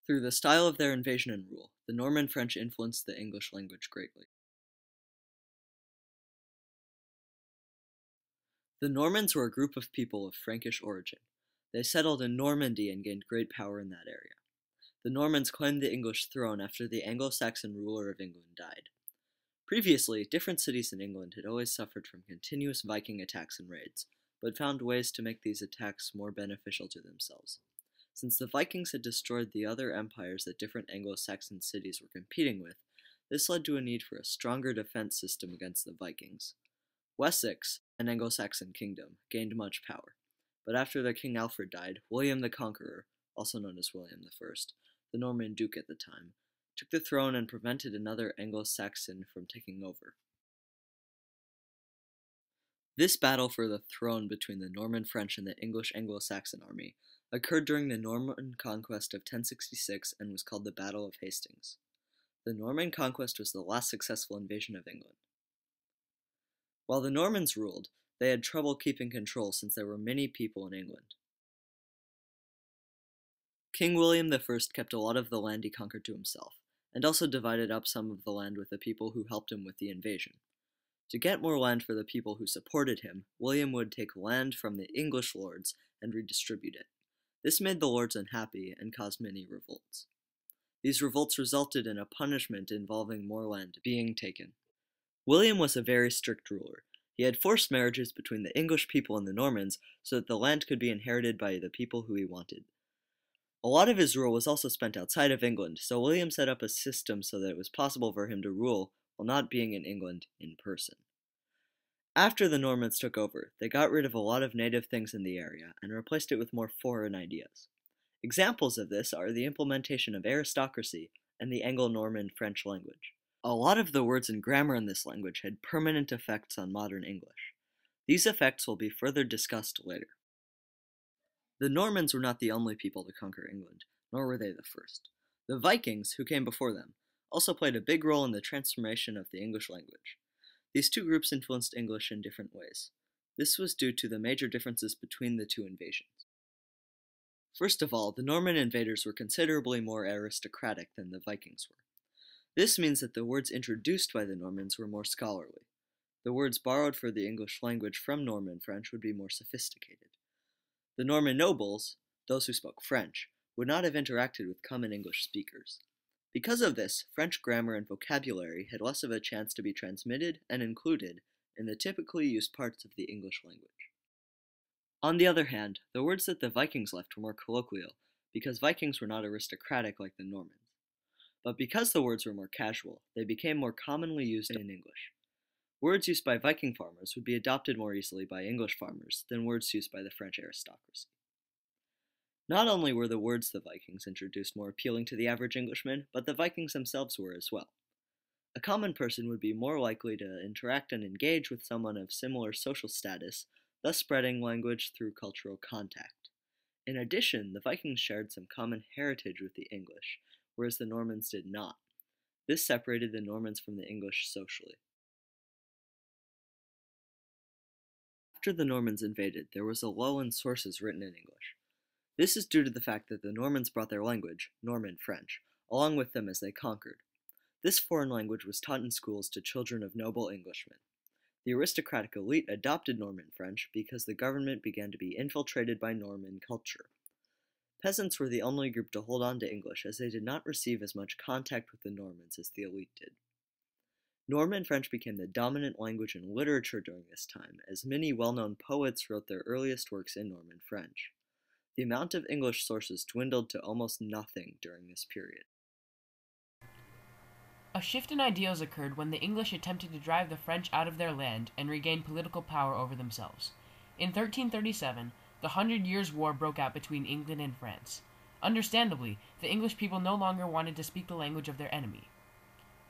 Through the style of their invasion and rule, the Norman French influenced the English language greatly. The Normans were a group of people of Frankish origin. They settled in Normandy and gained great power in that area. The Normans claimed the English throne after the Anglo-Saxon ruler of England died. Previously, different cities in England had always suffered from continuous Viking attacks and raids, but found ways to make these attacks more beneficial to themselves. Since the Vikings had destroyed the other empires that different Anglo-Saxon cities were competing with, this led to a need for a stronger defense system against the Vikings. Wessex, an Anglo-Saxon kingdom, gained much power, but after their king Alfred died, William the Conqueror, also known as William I, the Norman duke at the time, took the throne and prevented another Anglo-Saxon from taking over. This battle for the throne between the Norman French and the English Anglo-Saxon army occurred during the Norman conquest of 1066 and was called the Battle of Hastings. The Norman conquest was the last successful invasion of England. While the Normans ruled, they had trouble keeping control since there were many people in England. King William I kept a lot of the land he conquered to himself, and also divided up some of the land with the people who helped him with the invasion. To get more land for the people who supported him, William would take land from the English lords and redistribute it. This made the lords unhappy and caused many revolts. These revolts resulted in a punishment involving more land being taken. William was a very strict ruler. He had forced marriages between the English people and the Normans so that the land could be inherited by the people who he wanted. A lot of his rule was also spent outside of England, so William set up a system so that it was possible for him to rule while not being in England in person. After the Normans took over, they got rid of a lot of native things in the area and replaced it with more foreign ideas. Examples of this are the implementation of aristocracy and the Anglo-Norman French language. A lot of the words and grammar in this language had permanent effects on modern English. These effects will be further discussed later. The Normans were not the only people to conquer England, nor were they the first. The Vikings, who came before them, also played a big role in the transformation of the English language. These two groups influenced English in different ways. This was due to the major differences between the two invasions. First of all, the Norman invaders were considerably more aristocratic than the Vikings were. This means that the words introduced by the Normans were more scholarly. The words borrowed for the English language from Norman French would be more sophisticated. The Norman nobles, those who spoke French, would not have interacted with common English speakers. Because of this, French grammar and vocabulary had less of a chance to be transmitted and included in the typically used parts of the English language. On the other hand, the words that the Vikings left were more colloquial, because Vikings were not aristocratic like the Normans. But because the words were more casual, they became more commonly used in English. Words used by Viking farmers would be adopted more easily by English farmers than words used by the French aristocracy. Not only were the words the Vikings introduced more appealing to the average Englishman, but the Vikings themselves were as well. A common person would be more likely to interact and engage with someone of similar social status, thus spreading language through cultural contact. In addition, the Vikings shared some common heritage with the English, whereas the Normans did not. This separated the Normans from the English socially. After the Normans invaded, there was a lull in sources written in English. This is due to the fact that the Normans brought their language, Norman French, along with them as they conquered. This foreign language was taught in schools to children of noble Englishmen. The aristocratic elite adopted Norman French because the government began to be infiltrated by Norman culture. Peasants were the only group to hold on to English as they did not receive as much contact with the Normans as the elite did. Norman French became the dominant language in literature during this time, as many well-known poets wrote their earliest works in Norman French. The amount of English sources dwindled to almost nothing during this period. A shift in ideals occurred when the English attempted to drive the French out of their land and regain political power over themselves. In 1337, the 100 Years' War broke out between England and France. Understandably, the English people no longer wanted to speak the language of their enemy.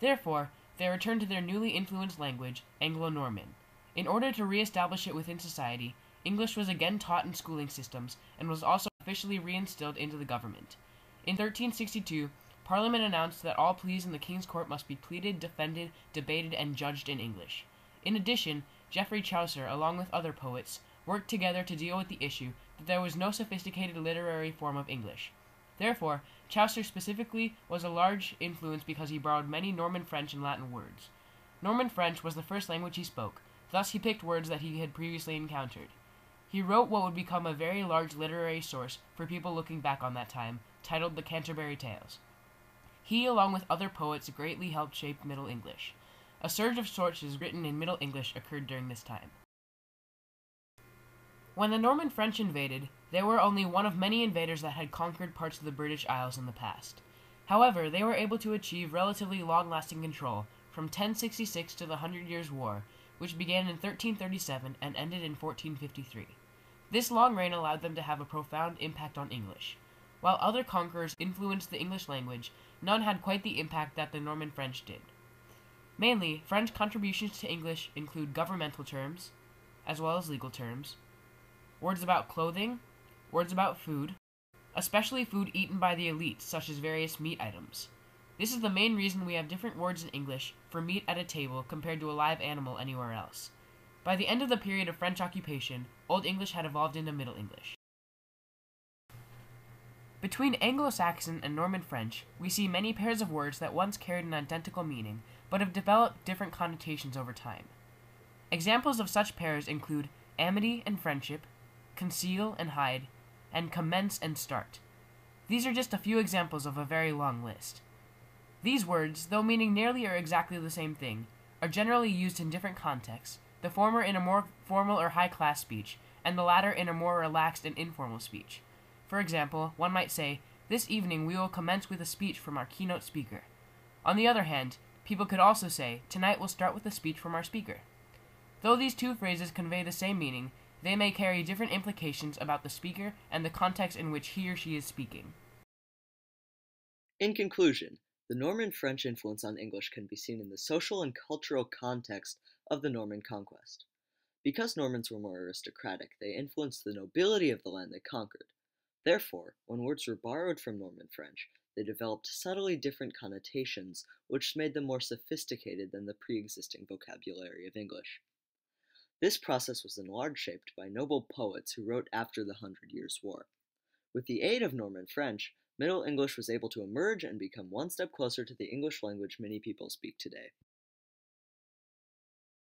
Therefore, they returned to their newly influenced language, Anglo-Norman. In order to re-establish it within society, English was again taught in schooling systems and was also officially reinstilled into the government. In 1362, Parliament announced that all pleas in the King's Court must be pleaded, defended, debated, and judged in English. In addition, Geoffrey Chaucer, along with other poets, worked together to deal with the issue that there was no sophisticated literary form of English. Therefore, Chaucer specifically was a large influence because he borrowed many Norman French and Latin words. Norman French was the first language he spoke, thus he picked words that he had previously encountered. He wrote what would become a very large literary source for people looking back on that time, titled the Canterbury Tales. He, along with other poets, greatly helped shape Middle English. A surge of sources written in Middle English occurred during this time. When the Norman French invaded, they were only one of many invaders that had conquered parts of the British Isles in the past. However, they were able to achieve relatively long-lasting control from 1066 to the Hundred Years' War, which began in 1337 and ended in 1453. This long reign allowed them to have a profound impact on English. While other conquerors influenced the English language, none had quite the impact that the Norman French did. Mainly, French contributions to English include governmental terms, as well as legal terms, words about clothing, words about food, especially food eaten by the elites, such as various meat items. This is the main reason we have different words in English for meat at a table compared to a live animal anywhere else. By the end of the period of French occupation, Old English had evolved into Middle English. Between Anglo-Saxon and Norman French, we see many pairs of words that once carried an identical meaning, but have developed different connotations over time. Examples of such pairs include amity and friendship, conceal and hide, and commence and start. These are just a few examples of a very long list. These words, though meaning nearly or exactly the same thing, are generally used in different contexts, the former in a more formal or high-class speech, and the latter in a more relaxed and informal speech. For example, one might say, "This evening we will commence with a speech from our keynote speaker." On the other hand, people could also say, "Tonight we'll start with a speech from our speaker." Though these two phrases convey the same meaning, they may carry different implications about the speaker and the context in which he or she is speaking. In conclusion, the Norman French influence on English can be seen in the social and cultural context of the Norman conquest. Because Normans were more aristocratic, they influenced the nobility of the land they conquered. Therefore, when words were borrowed from Norman French, they developed subtly different connotations, which made them more sophisticated than the pre-existing vocabulary of English. This process was in large shaped by noble poets who wrote after the Hundred Years' War. With the aid of Norman French, Middle English was able to emerge and become one step closer to the English language many people speak today.